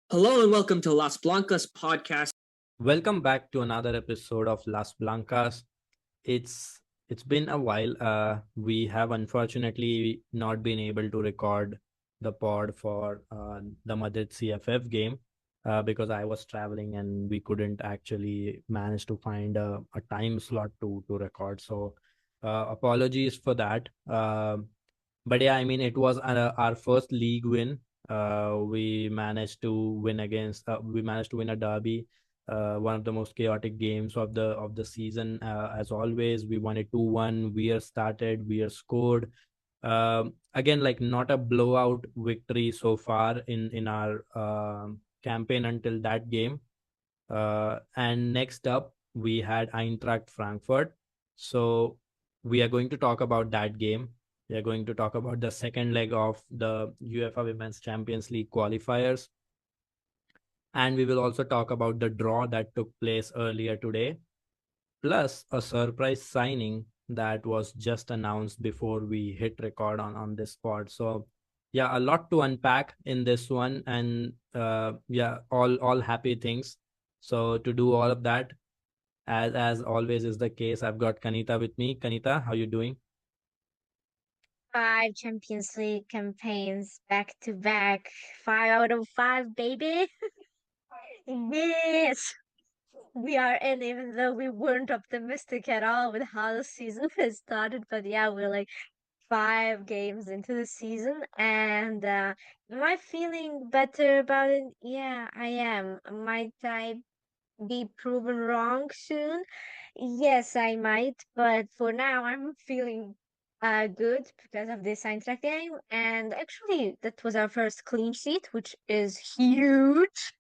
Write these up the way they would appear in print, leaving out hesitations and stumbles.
Hello and welcome to Las Blancas Podcast. Welcome back to another episode of Las Blancas. It's been a while. We have unfortunately not been able to record the pod for the Madrid CFF game because I was traveling and we couldn't actually manage to find a time slot to record. So apologies for that. But yeah, I mean it was our first league win. We managed to we managed to win a derby, one of the most chaotic games of the season. As always, we won it 2-1. We are scored. Again, like not a blowout victory so far in our campaign until that game. And next up, we had Eintracht Frankfurt. So we are going to talk about that game. We are going to talk about the second leg of the UEFA Women's Champions League qualifiers. And we will also talk about the draw that took place earlier today, plus a surprise signing that was just announced before we hit record on this pod. So yeah, a lot to unpack in this one, and yeah, all happy things. So to do all of that, as always is the case, I've got Kanita with me. Kanita, how you doing? Five Champions League campaigns back to back. 5 out of 5, baby. Yes, we are in, even though we weren't optimistic at all with how the season has started. But yeah, we're like 5 games into the season. And am I feeling better about it? Yeah, I am. Might I be proven wrong soon? Yes, I might, but for now I'm feeling good because of this Eintracht game. And actually, that was our first clean sheet, which is huge.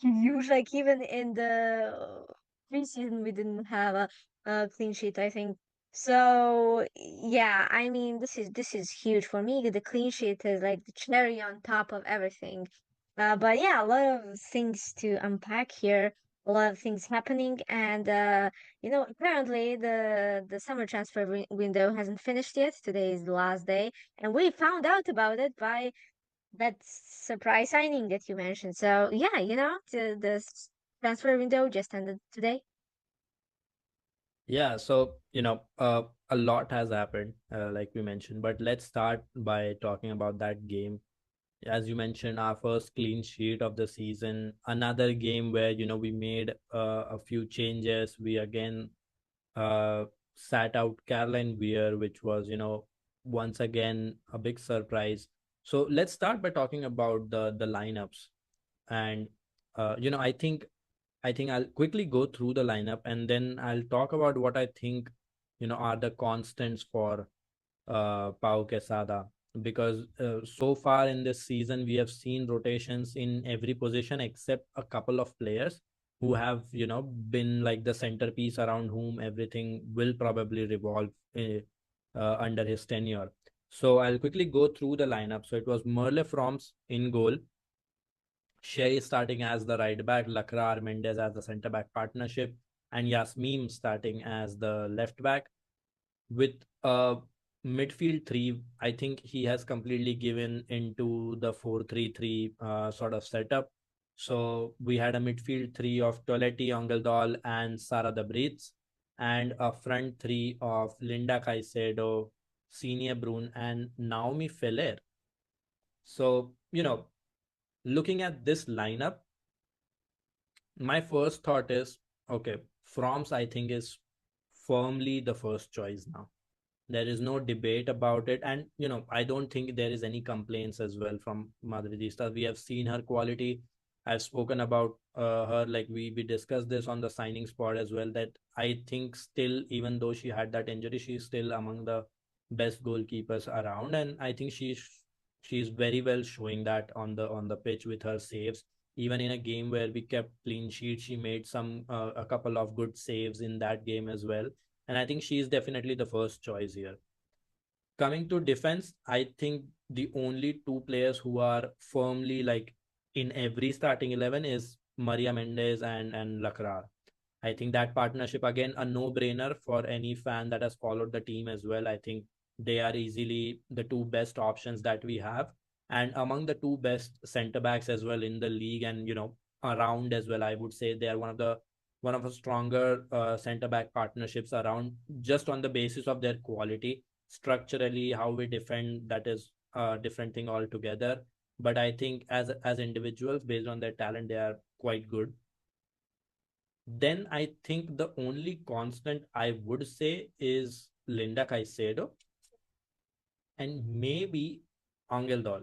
Huge. Like even in the preseason, we didn't have a clean sheet, I think. So yeah, I mean, this is huge for me. The clean sheet is like the cherry on top of everything. But yeah, a lot of things to unpack here. A lot of things happening, and apparently the summer transfer window hasn't finished yet. Today is the last day, and we found out about it by that surprise signing that you mentioned. So yeah, the transfer window just ended today. Yeah, so a lot has happened, like we mentioned, but let's start by talking about that game. As you mentioned, our first clean sheet of the season, another game where we made a few changes. We again sat out Caroline Weir, which was once again a big surprise. So let's start by talking about the lineups. And I think I'll quickly go through the lineup, and then I'll talk about what I think are the constants for Pau Quesada, because so far in this season we have seen rotations in every position except a couple of players who have been like the centerpiece around whom everything will probably revolve under his tenure. So I'll quickly go through the lineup. So it was Merle Froms in goal, Shei starting as the right back, Lakrar Mendez as the centre back partnership, and Yasmin starting as the left back with a midfield three. I think he has completely given into the 4-3-3 sort of setup. So we had a midfield three of Toletti, Ongeldal, and Sara de Brits, and a front three of Linda Caicedo, Senior Brun, and Naomi Feller. So, looking at this lineup, my first thought is okay, Froms, I think, is firmly the first choice now. There is no debate about it. And, I don't think there is any complaints as well from Madridista. We have seen her quality. I've spoken about her, like we discussed this on the signing spot as well, that I think still, even though she had that injury, she's still among the best goalkeepers around. And I think she's very well showing that on the pitch with her saves. Even in a game where we kept clean sheet, she made a couple of good saves in that game as well, and I think she is definitely the first choice here. Coming to defense, I think the only two players who are firmly like in every starting 11 is Maria Mendez and Lakrar. I think that partnership, again, a no-brainer for any fan that has followed the team as well. I think they are easily the two best options that we have. and among the two best center backs as well in the league, and around as well. I would say they are one of the stronger center back partnerships around, just on the basis of their quality. Structurally, how we defend, that is a different thing altogether. But I think as individuals, based on their talent, they are quite good. Then I think the only constant I would say is Linda Caicedo and maybe Angel Dol,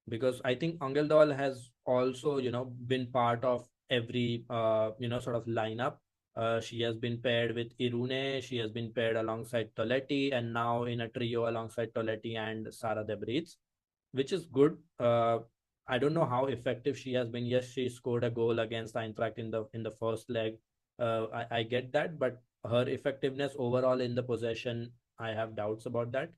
because I think Angel Dol has also been part of every sort of lineup. She has been paired with Irune, she has been paired alongside Toletti, and now in a trio alongside Toletti and Sara Debreets, which is good. I don't know how effective she has been. Yes, she scored a goal against Eintracht in the first leg. I get that, but her effectiveness overall in the possession, I have doubts about that.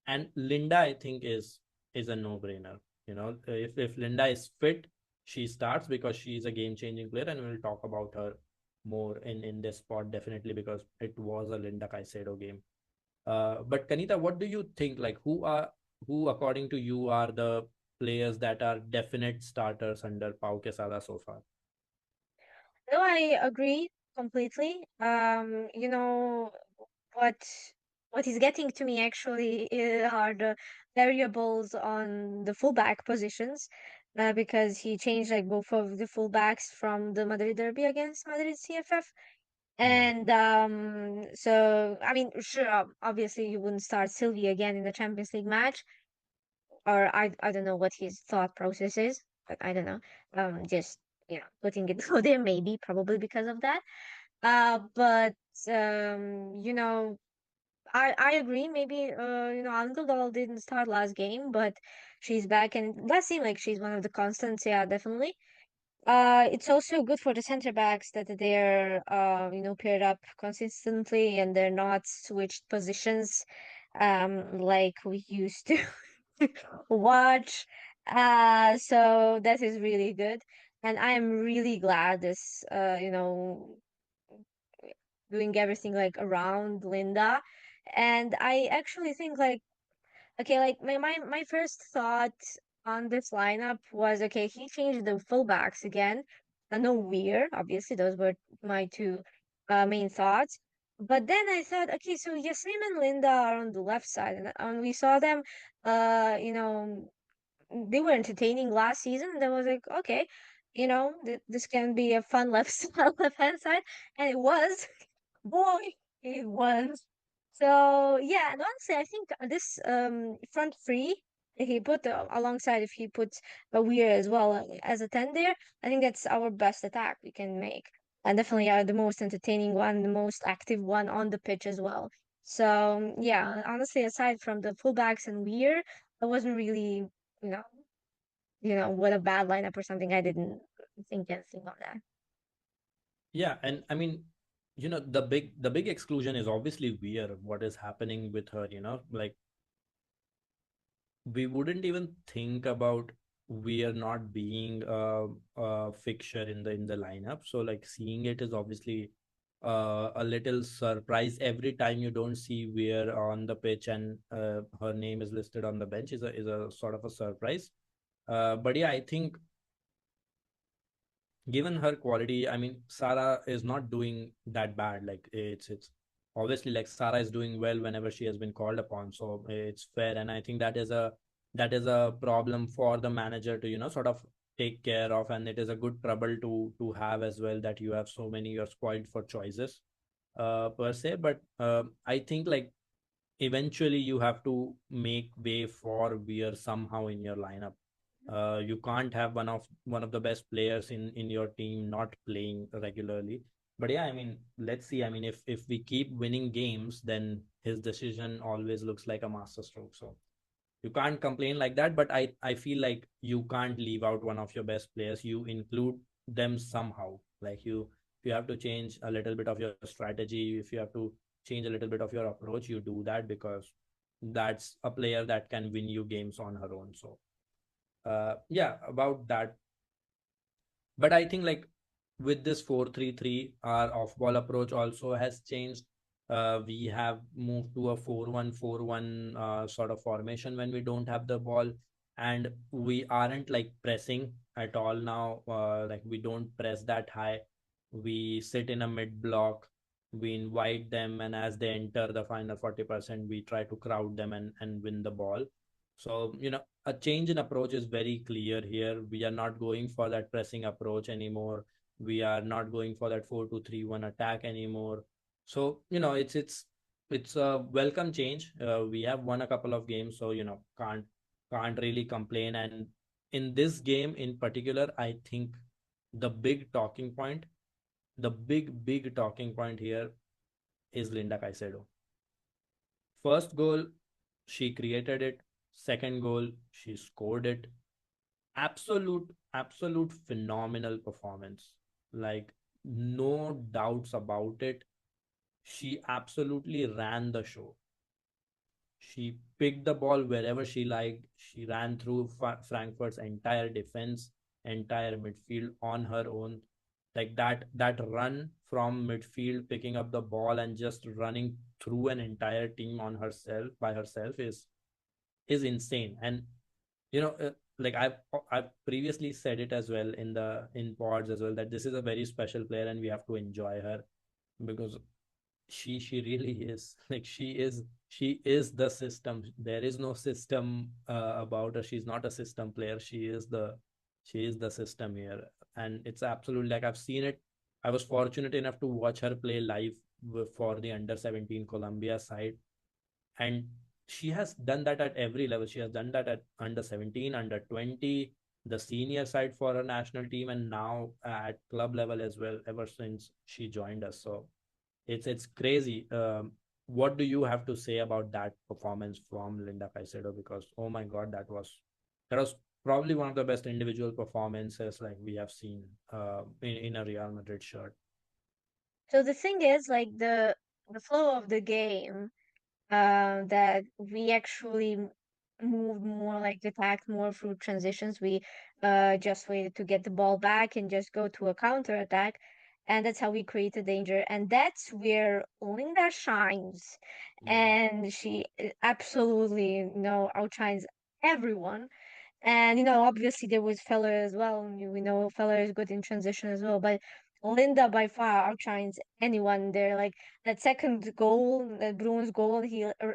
And Linda, I think, is a no-brainer. If Linda is fit, she starts, because she is a game-changing player, and we'll talk about her more in this spot definitely, because it was a Linda Caicedo game. But Kanita, what do you think? Like, who according to you are the players that are definite starters under Pau Quesada so far? No, I agree completely. What what is getting to me actually are the variables on the fullback positions, because he changed like both of the fullbacks from the Madrid derby against Madrid CFF. Yeah. And so I mean, sure, obviously you wouldn't start Sylvie again in the Champions League match, or I don't know what his thought process is, but I don't know. Just putting it out there, maybe probably because of that. But I agree. Maybe Angeldal didn't start last game, but she's back, and it does seem like she's one of the constants. Yeah, definitely. It's also good for the center backs that they're paired up consistently and they're not switched positions, like we used to watch. So that is really good, and I am really glad this doing everything like around Linda, and I actually think like okay, like my first thought on this lineup was okay, he changed the fullbacks again. No weird, obviously those were my two main thoughts. But then I thought, okay, so Yasim and Linda are on the left side, and we saw them, they were entertaining last season. And I was like, okay, this can be a fun left hand side, and it was, boy, it was. So yeah, and honestly, I think this front three, if he put alongside, if he puts a weir as well as a 10 there, I think that's our best attack we can make, and definitely the most entertaining one, the most active one on the pitch as well. So yeah, honestly, aside from the fullbacks and weir, I wasn't really, you know, what a bad lineup or something. I didn't think anything of that. Yeah, and I mean, the big exclusion is obviously Weir. What is happening with her? Like, we wouldn't even think about Weir not being a fixture in the lineup. So like, seeing it is obviously a little surprise every time you don't see Weir on the pitch, and her name is listed on the bench, is a sort of a surprise. But yeah, I think given her quality, I mean, Sarah is not doing that bad. Like, it's obviously, like, Sarah is doing well whenever she has been called upon, so it's fair. And I think that is a problem for the manager to sort of take care of, and it is a good trouble to have as well, that you have so many, you're spoiled for choices per se. But I think, like, eventually you have to make way for Weir somehow in your lineup. You can't have one of the best players in your team not playing regularly. But yeah, I mean, let's see. I mean, if we keep winning games, then his decision always looks like a masterstroke. So you can't complain like that. But I feel like you can't leave out one of your best players. You include them somehow. Like, you have to change a little bit of your strategy. If you have to change a little bit of your approach, you do that, because that's a player that can win you games on her own. So yeah, about that. But I think, like, with this 4-3-3, our off ball approach also has changed We have moved to a 4-1-4-1 sort of formation when we don't have the ball, and we aren't like pressing at all now. Like we don't press that high. We sit in a mid block. We invite them, and as they enter the final 40%, we try to crowd them and win the ball. So, a change in approach is very clear here. We are not going for that pressing approach anymore. We are not going for that 4-2-3-1 attack anymore. So, it's a welcome change. We have won a couple of games, so can't really complain. And in this game in particular, I think the big talking point here is Linda Caicedo. First goal, she created it. Second goal, she scored it. Absolute phenomenal performance. Like, no doubts about it. She absolutely ran the show. She picked the ball wherever she liked. She ran through Frankfurt's entire defense, entire midfield on her own. Like that run from midfield, picking up the ball and just running through an entire team on herself by herself is insane. And like I've previously said it as well in pods as well, that this is a very special player and we have to enjoy her, because she really is, like, she is the system. There is no system about her. She's not a system player. She is the system here. And it's absolutely, like, I've seen it. I was fortunate enough to watch her play live for the under 17 Colombia side, and she has done that at every level. She has done that at under 17, under 20, the senior side for her national team, and now at club level as well, ever since she joined us. So it's crazy. What do you have to say about that performance from Linda Caicedo? Because, oh my God, that was probably one of the best individual performances like we have seen in a Real Madrid shirt. So the thing is, like the flow of the game, that we actually moved more, like attacked more through transitions. We just waited to get the ball back and just go to a counter attack, and that's how we created danger. And that's where Linda shines, Yeah. and she absolutely, outshines everyone. And obviously there was Feller as well. We know Feller is good in transition as well, but Linda by far outshines anyone there. Like that second goal, that Bruins goal,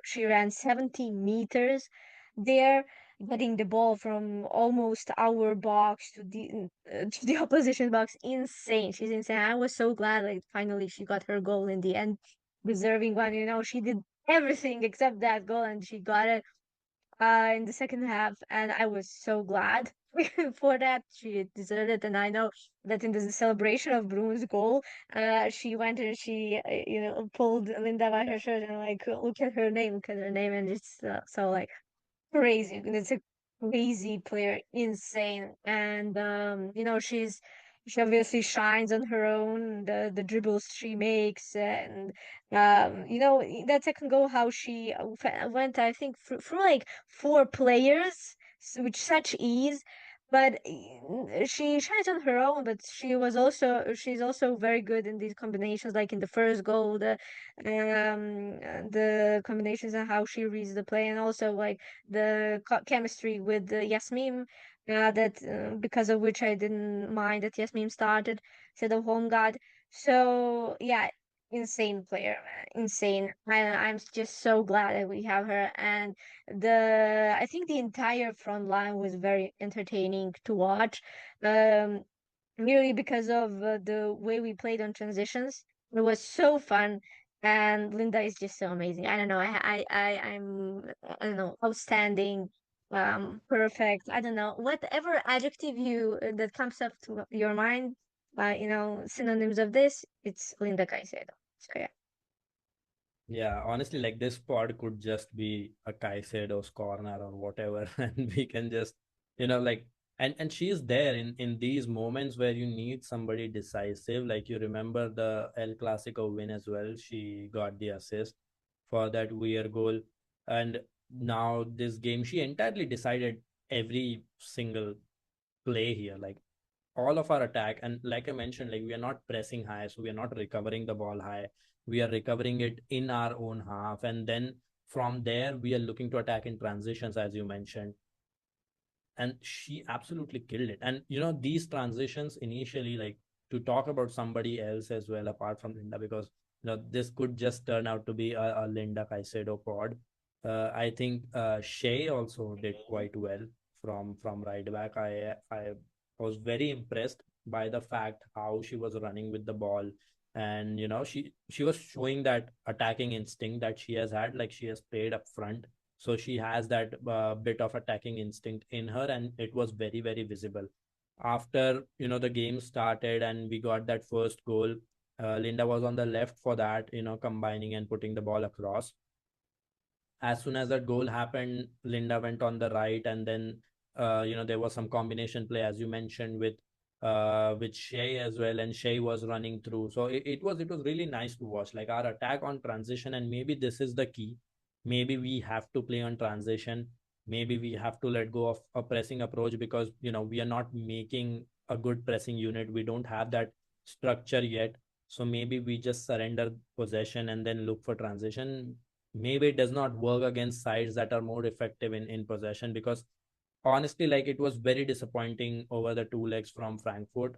she ran 70 meters there, getting the ball from almost our box to the opposition box. Insane. She's insane. I was so glad, like, finally she got her goal in the end, deserving one. She did everything except that goal, and she got it in the second half, and I was so glad for that. She deserved it, and I know that in the celebration of Bruno's goal, she went and she, pulled Linda by her shirt and like, look at her name, and it's so like crazy. It's a crazy player, insane, and she obviously shines on her own, the dribbles she makes, and that second goal, how she went, I think, through like four players with such ease. But she shines on her own, but she's also very good in these combinations, like in the first goal, the combinations and how she reads the play, and also like the chemistry with the Yasmin, that because of which I didn't mind that Yasmin started instead of Home God. So yeah, insane player, man. Insane. I'm just so glad that we have her, and I think the entire front line was very entertaining to watch. Um, Merely because of the way we played on transitions. It was so fun, and Linda is just so amazing. I don't know. I don't know, outstanding, perfect. I don't know, whatever adjective you that comes up to your mind. Synonyms of this. It's Linda Caicedo. So yeah. Yeah, honestly, like, this pod could just be a Caicedo's corner or whatever, and we can just, like, and she is there in these moments where you need somebody decisive. Like, you remember the El Clasico win as well. She got the assist for that weird goal, and now this game, she entirely decided every single play here. Like, all of our attack, and like I mentioned, like we are not pressing high, so we are not recovering the ball high. We are recovering it in our own half, and then from there we are looking to attack in transitions, as you mentioned. And she absolutely killed it. And these transitions initially, like, to talk about somebody else as well apart from Linda, because this could just turn out to be a Linda Caicedo pod. I think Shei also did quite well from right back. I was very impressed by the fact how she was running with the ball, and she was showing that attacking instinct that she has had. Like, she has played up front, so she has that bit of attacking instinct in her, and it was very, very visible. After the game started and we got that first goal, Linda was on the left for that, combining and putting the ball across. As soon as that goal happened, Linda went on the right, and then there was some combination play, as you mentioned, with Shea as well, and Shea was running through. So it was really nice to watch, like, our attack on transition. And maybe this is the key. Maybe we have to play on transition. Maybe we have to let go of a pressing approach, because we are not making a good pressing unit. We don't have that structure yet. So maybe we just surrender possession and then look for transition. Maybe it does not work against sides that are more effective in possession, because honestly, like, it was very disappointing over the two legs from Frankfurt.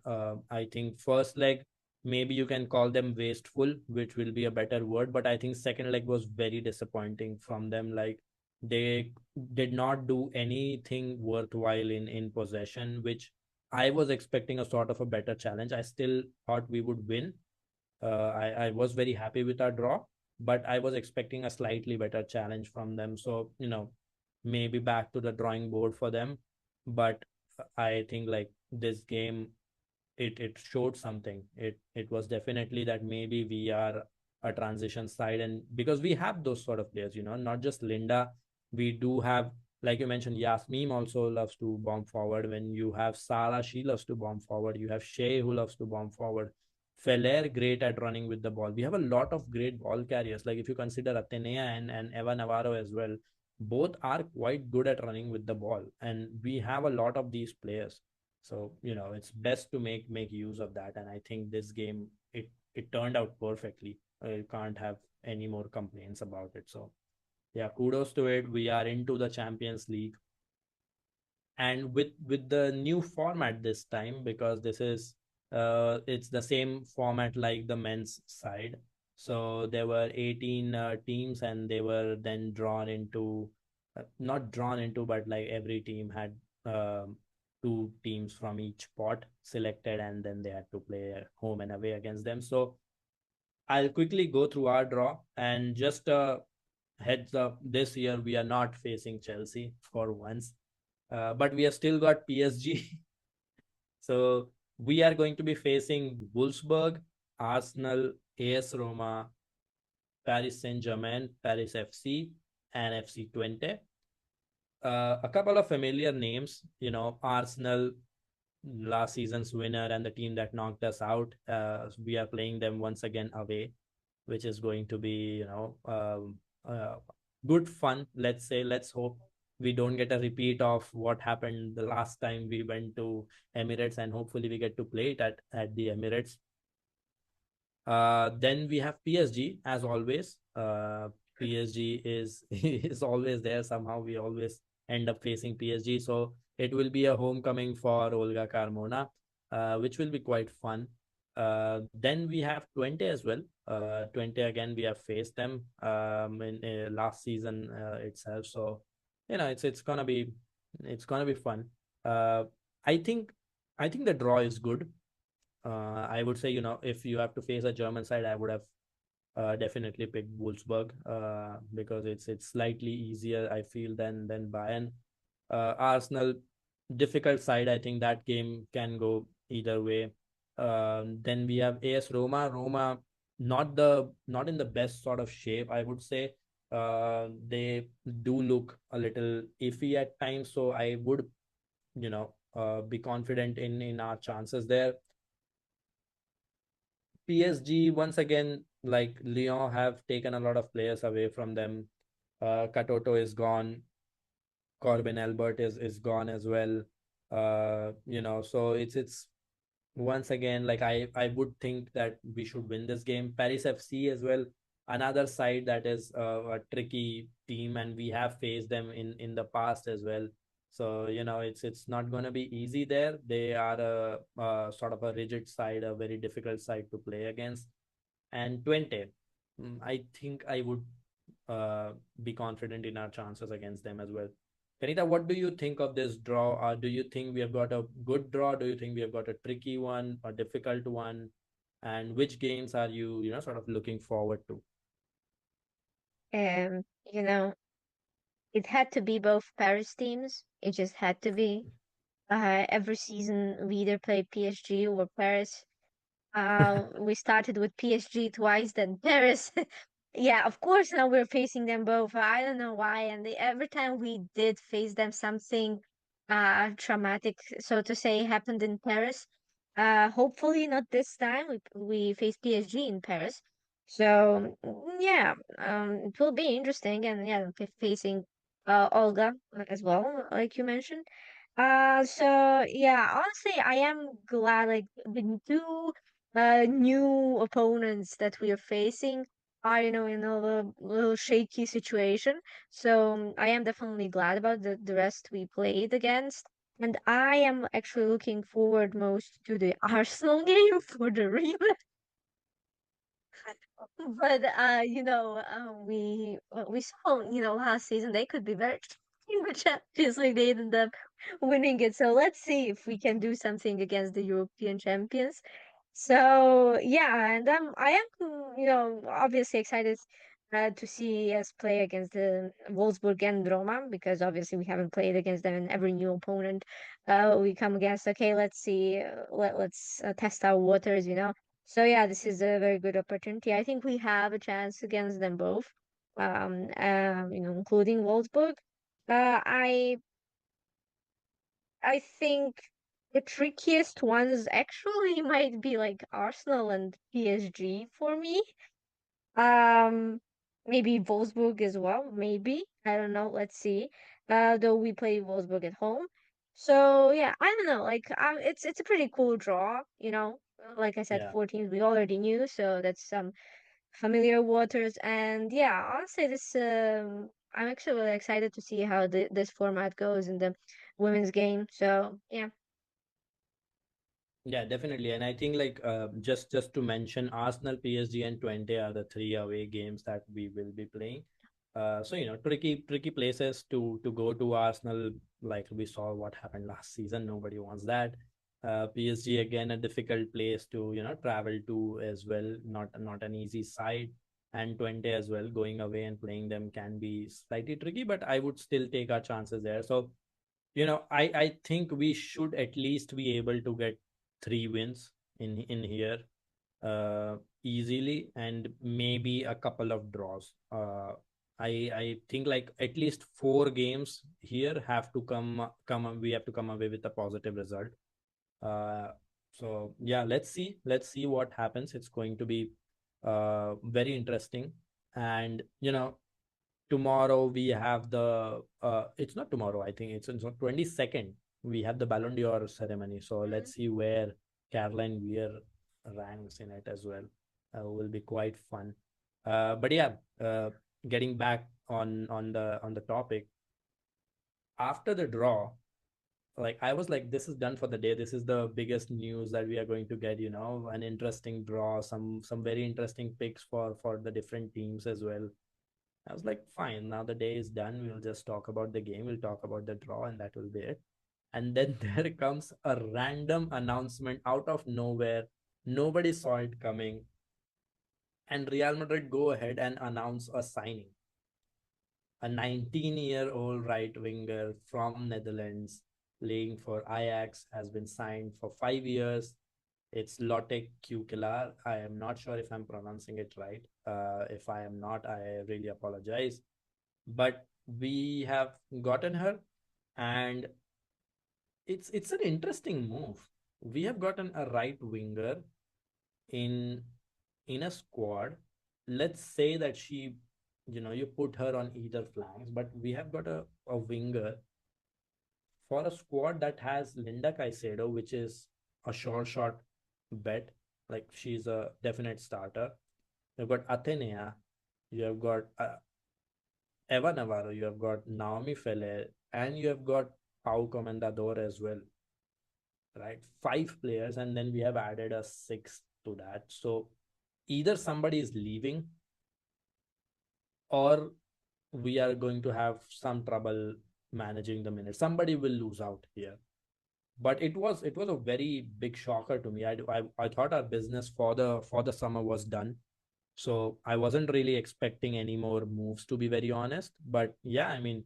I think first leg, maybe you can call them wasteful, which will be a better word, but I think second leg was very disappointing from them. Like, they did not do anything worthwhile in possession, which I was expecting a sort of a better challenge. I still thought we would win. I was very happy with our draw, but I was expecting a slightly better challenge from them. So, maybe back to the drawing board for them. But I think, like, this game, it showed something. It was definitely that maybe we are a transition side, and because we have those sort of players, not just Linda, we do have, like you mentioned, Yasmin also loves to bomb forward. When you have Sarah, she loves to bomb forward. You have Shea, who loves to bomb forward. Feller, great at running with the ball. We have a lot of great ball carriers. Like, if you consider Atenea and Eva Navarro as well, both are quite good at running with the ball, and we have a lot of these players. So it's best to make use of that. And I think this game, it turned out perfectly. You can't have any more complaints about it. So yeah, kudos to it. We are into the Champions League, and with the new format this time, because this is it's the same format like the men's side. So there were 18 teams, and they were then drawn into, not drawn into, but like every team had two teams from each pot selected, and then they had to play home and away against them. So I'll quickly go through our draw, and just heads up, this year we are not facing Chelsea for once, but we have still got PSG. So we are going to be facing Wolfsburg, Arsenal, AS Roma, Paris Saint-Germain, Paris FC, and FC Twente. A couple of familiar names, Arsenal, last season's winner and the team that knocked us out. We are playing them once again away, which is going to be, good fun. Let's say, let's hope we don't get a repeat of what happened the last time we went to Emirates, and hopefully we get to play it at the Emirates. Then we have PSG, as always. PSG is is always there. Somehow we always end up facing PSG. So it will be a homecoming for Olga Carmona, which will be quite fun. Then we have Twente as well. Twente, again, we have faced them in last season itself. So it's gonna be fun. Uh, I think I think the draw is good. I would say, if you have to face a German side, I would have definitely picked Wolfsburg, because it's slightly easier, I feel, than Bayern. Arsenal, difficult side. I think that game can go either way. Then we have AS Roma. Roma, not in the best sort of shape, I would say. They do look a little iffy at times, so I would, be confident in our chances there. PSG, once again, like Lyon, have taken a lot of players away from them. Katoto is gone. Corbin Albert is gone as well. So it's once again, like I would think that we should win this game. Paris FC as well, another side that is a tricky team, and we have faced them in the past as well. So it's not going to be easy there. They are a sort of a rigid side, a very difficult side to play against. And 20, I think I would be confident in our chances against them as well. Kanita, what do you think of this draw? Do you think we have got a good draw? Do you think we have got a tricky one, a difficult one? And which games are you, sort of looking forward to? Um, you know, it had to be both Paris teams. It just had to be. Every season we either play PSG or Paris. We started with PSG twice, then Paris. Yeah, of course, now we're facing them both. I don't know why. And every time we did face them, something traumatic, so to say, happened in Paris. Hopefully not this time. We face PSG in Paris. So yeah, it will be interesting. And yeah, facing Olga as well, like you mentioned. So yeah, honestly, I am glad like the two new opponents that we are facing are, in a little shaky situation. So I am definitely glad about the rest we played against. And I am actually looking forward most to the Arsenal game for the rematch. But we saw, last season they could be very in the Champions League. They ended up winning it. So let's see if we can do something against the European champions. So yeah, and I am, obviously excited to see us play against the Wolfsburg and Roma because obviously we haven't played against them, and every new opponent we come against. Okay, let's see, let's test our waters, So yeah, this is a very good opportunity. I think we have a chance against them both, including Wolfsburg. I think the trickiest ones actually might be like Arsenal and PSG for me. Um, Maybe Wolfsburg as well. Maybe, I don't know. Let's see. Though we play Wolfsburg at home, so yeah, I don't know. Like, it's a pretty cool draw. Like I said, Yeah. 14 we already knew, so that's some familiar waters. And yeah, honestly, this I'm actually really excited to see how this format goes in the women's game. So yeah. Yeah, definitely. And I think like just to mention, Arsenal, PSG, and 20 are the three away games that we will be playing. So tricky places to go to. Arsenal, like we saw what happened last season. Nobody wants that. PSG again a difficult place to travel to as well. Not an easy side. And 20 as well. Going away and playing them can be slightly tricky, but I would still take our chances there. So I think we should at least be able to get 3 wins in here easily, and maybe a couple of draws. I think like at least 4 games here have to we have to come away with a positive result. uh so yeah, let's see what happens. It's going to be very interesting. And tomorrow we have the it's not tomorrow, I think it's on 22nd. We have the Ballon d'Or ceremony, so Mhm. let's see where Caroline Weir ranks in it as well. Will be quite fun. But yeah, getting back on the topic, after the draw, like I was like, this is done for the day. This is the biggest news that we are going to get, an interesting draw, some very interesting picks for the different teams as well. I was like, fine, now the day is done. We'll just talk about the game. We'll talk about the draw, and that will be it. And then there comes a random announcement out of nowhere. Nobody saw it coming. And Real Madrid go ahead and announce a signing. A 19-year-old right winger from Netherlands playing for Ajax has been signed for 5 years. It's Lotte Keukelaar. I am not sure if I'm pronouncing it right. If I am not, I really apologize. But we have gotten her, and it's an interesting move. We have gotten a right winger in in a squad. Let's say that you put her on either flanks, but we have got a winger for a squad that has Linda Caicedo, which is a short shot bet. Like she's a definite starter. You've got Atenea, you have got Eva Navarro, you have got Naomi Feller, and you have got Pau Comendador as well, right? Five players, and then we have added a sixth to that. So either somebody is leaving or we are going to have some trouble managing the minutes. Somebody will lose out here. But it was a very big shocker to me. I thought our business for the summer was done. So I wasn't really expecting any more moves, to be very honest. But yeah, I mean,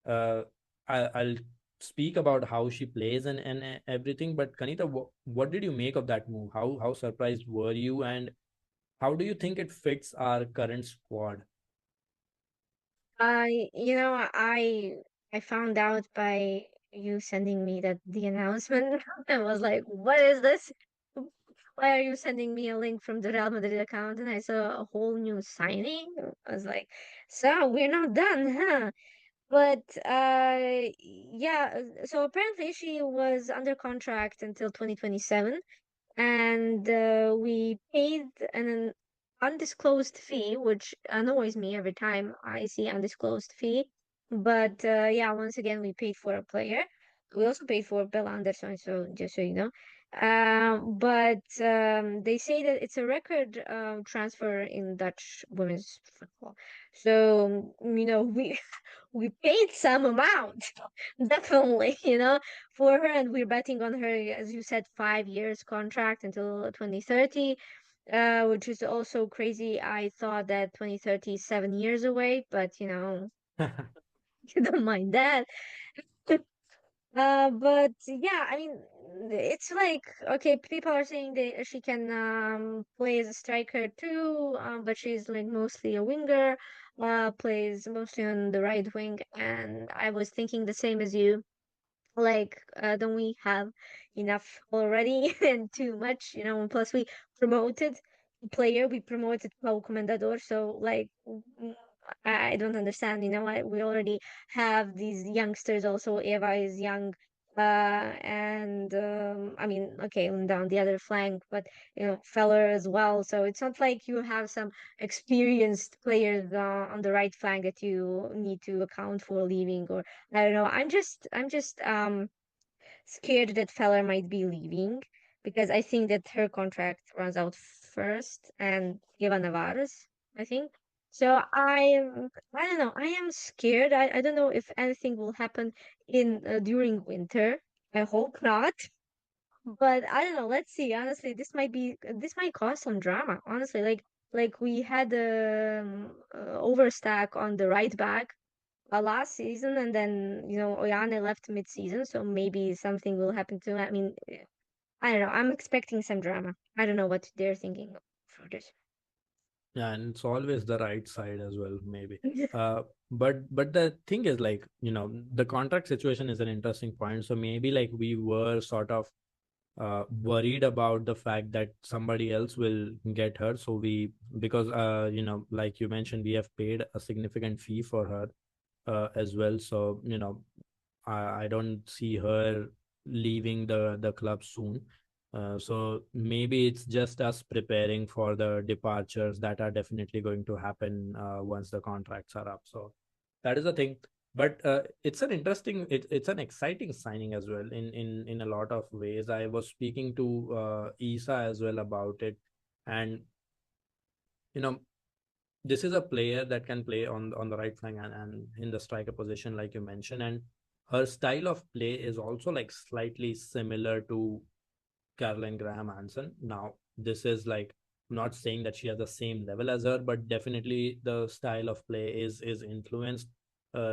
uh, I'll speak about how she plays and everything. But Kanita, what did you make of that move? How surprised were you, and how do you think it fits our current squad? I found out by you sending me the announcement. I was like, what is this? Why are you sending me a link from the Real Madrid account? And I saw a whole new signing. I was like, so we're not done, huh? But yeah, so apparently she was under contract until 2027, and we paid an undisclosed fee, which annoys me every time I see undisclosed fee. But yeah, once again, we paid for a player. We also paid for Bill Anderson, so just so you know. But they say that it's a record transfer in Dutch women's football. So, we we paid some amount, definitely, for her, and we're betting on her, as you said, 5 years contract until 2030, which is also crazy. I thought that 2030 is 7 years away, but you don't mind that. But yeah, I mean, it's like, okay, people are saying that she can play as a striker too, but she's like mostly a winger, plays mostly on the right wing, and I was thinking the same as you. Like, don't we have enough already and too much, and plus we promoted we promoted Pau Comendador, so like, I don't understand, we already have these youngsters also. Eva is young, and I mean, okay, and down the other flank, but Feller as well. So it's not like you have some experienced players on the right flank that you need to account for leaving, or I don't know. I'm just scared that Feller might be leaving because I think that her contract runs out first, and Eva Navarro's, I think. So I don't know. I am scared. I don't know if anything will happen in during winter. I hope not. But I don't know. Let's see. Honestly, this might cause some drama. Honestly, like we had overstack on the right back last season, and then Oyane left mid-season, so maybe something will happen to. I mean, I don't know. I'm expecting some drama. I don't know what they're thinking for this. Yeah, and it's always the right side as well, maybe. Uh, but the thing is, like, the contract situation is an interesting point. So maybe like we were sort of worried about the fact that somebody else will get her. So because like you mentioned, we have paid a significant fee for her as well. So I don't see her leaving the club soon. So maybe it's just us preparing for the departures that are definitely going to happen once the contracts are up. So that is the thing. But it's an exciting signing as well in a lot of ways. I was speaking to Isa as well about it, and you know this is a player that can play on the right flank and in the striker position, like you mentioned, and her style of play is also like slightly similar to Caroline Graham Hansen. Now, this is like not saying that she has the same level as her, but definitely the style of play is influenced.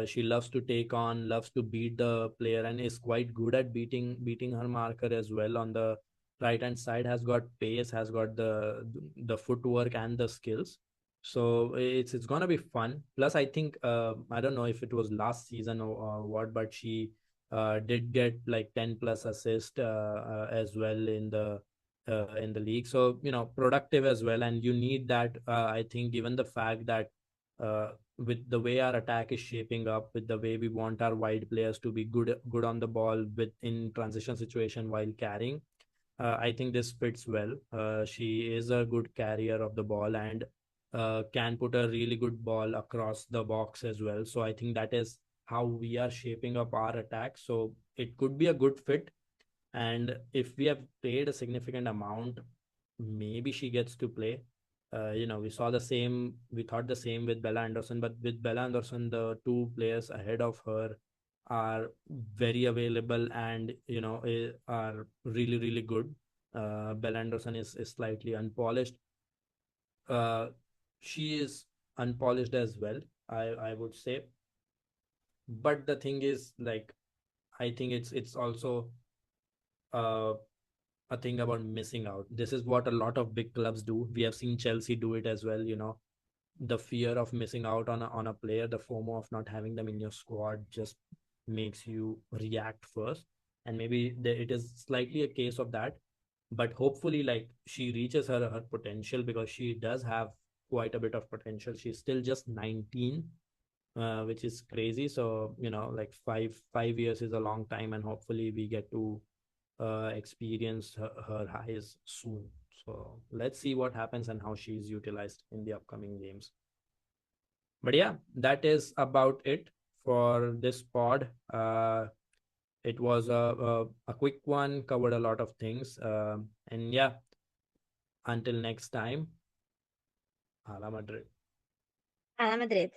She loves to take on, loves to beat the player, and is quite good at beating her marker as well. On the right hand side, has got pace, has got the footwork and the skills. So it's gonna be fun. Plus, I think I don't know if it was last season or what, but she did get like 10 plus assist as well in the league. So productive as well, and you need that. I think given the fact that with the way our attack is shaping up, with the way we want our wide players to be good on the ball with in transition situation while carrying. I think this fits well. She is a good carrier of the ball and can put a really good ball across the box as well. So I think that is how we are shaping up our attack. So it could be a good fit. And if we have paid a significant amount, maybe she gets to play. We saw the same, we thought the same with Bella Anderson, but with Bella Anderson, the two players ahead of her are very available and are really really good. Bella Anderson is slightly unpolished. Uh, she is unpolished as well, I would say. But the thing is, like, I think it's also uh, a thing about missing out. This is what a lot of big clubs do. We have seen Chelsea do it as well. The fear of missing out on a player, the FOMO of not having them in your squad just makes you react first. And maybe it is slightly a case of that. But hopefully, like, she reaches her potential, because she does have quite a bit of potential. She's still just 19, which is crazy. So, like, five years is a long time, and hopefully we get to experience her highs soon. So let's see what happens and how she's utilized in the upcoming games. But yeah, that is about it for this pod. It was a quick one, covered a lot of things. And yeah, until next time, Hala Madrid. Hala Madrid.